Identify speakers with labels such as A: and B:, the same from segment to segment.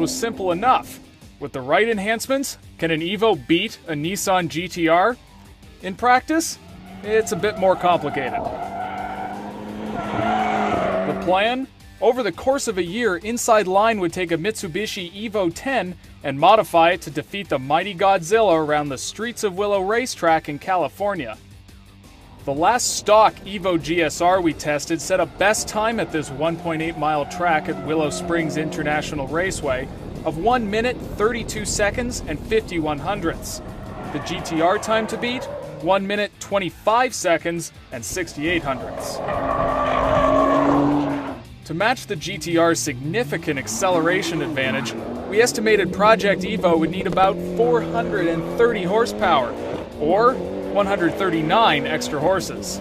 A: was simple enough. With the right enhancements, can an Evo beat a Nissan GTR? In practice, it's a bit more complicated. The plan? Over the course of a year, Inside Line would take a Mitsubishi Evo 10 and modify it to defeat the mighty Godzilla around the Streets of Willow racetrack in California. The last stock Evo GSR we tested set a best time at this 1.8-mile track at Willow Springs International Raceway of 1 minute, 32 seconds, and 51 hundredths. The GTR time to beat, 1 minute, 25 seconds, and 68 hundredths. To match the GTR's significant acceleration advantage, we estimated Project Evo would need about 430 horsepower, or 139 extra horses.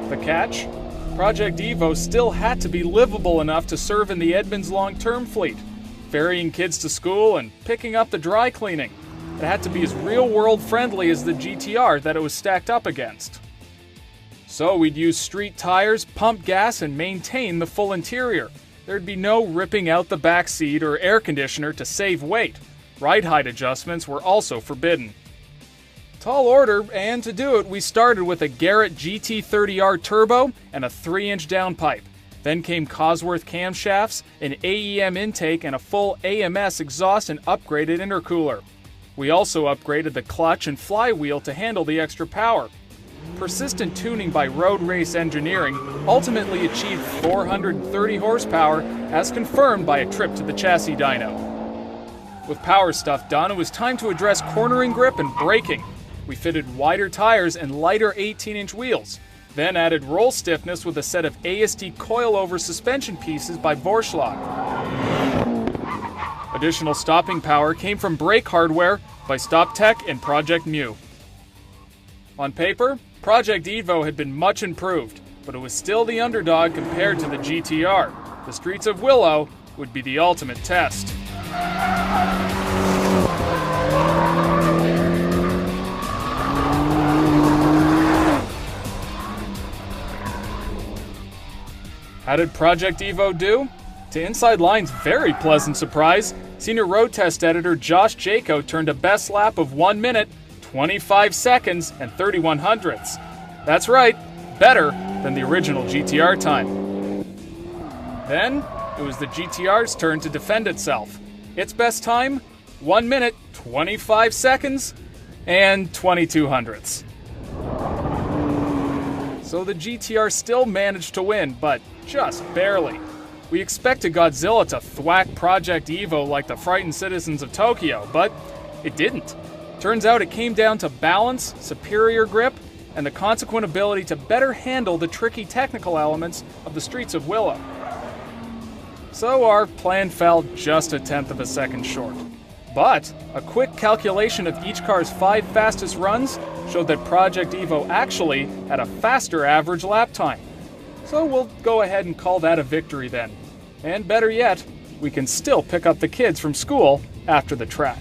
A: The catch? Project Evo still had to be livable enough to serve in the Edmonds long-term fleet, ferrying kids to school and picking up the dry cleaning. It had to be as real-world friendly as the GTR that it was stacked up against. So we'd use street tires, pump gas, and maintain the full interior. There'd be no ripping out the back seat or air conditioner to save weight. Ride height adjustments were also forbidden. Tall order, and to do it, we started with a Garrett GT30R turbo and a 3-inch downpipe. Then came Cosworth camshafts, an AEM intake, and a full AMS exhaust and upgraded intercooler. We also upgraded the clutch and flywheel to handle the extra power. Persistent tuning by Road Race Engineering ultimately achieved 430 horsepower, as confirmed by a trip to the chassis dyno. With power stuff done, it was time to address cornering grip and braking. We fitted wider tires and lighter 18-inch wheels, then added roll stiffness with a set of ASD coilover suspension pieces by Vorschlag. Additional stopping power came from brake hardware by StopTech and Project Mu. On paper, Project Evo had been much improved, but it was still the underdog compared to the GTR. The Streets of Willow would be the ultimate test. How did Project Evo do? To Inside Line's very pleasant surprise, senior road test editor Josh Jaco turned a best lap of 1 minute, 25 seconds, and 31 hundredths. That's right, better than the original GTR time. Then, it was the GTR's turn to defend itself. Its best time, 1 minute, 25 seconds, and 22 hundredths. So the GTR still managed to win, but just barely. We expected Godzilla to thwack Project Evo like the frightened citizens of Tokyo, but it didn't. Turns out it came down to balance, superior grip, and the consequent ability to better handle the tricky technical elements of the Streets of Willow. So our plan fell just 1/10 of a second short. But a quick calculation of each car's 5 fastest runs showed that Project Evo actually had a faster average lap time. So we'll go ahead and call that a victory then. And better yet, we can still pick up the kids from school after the track.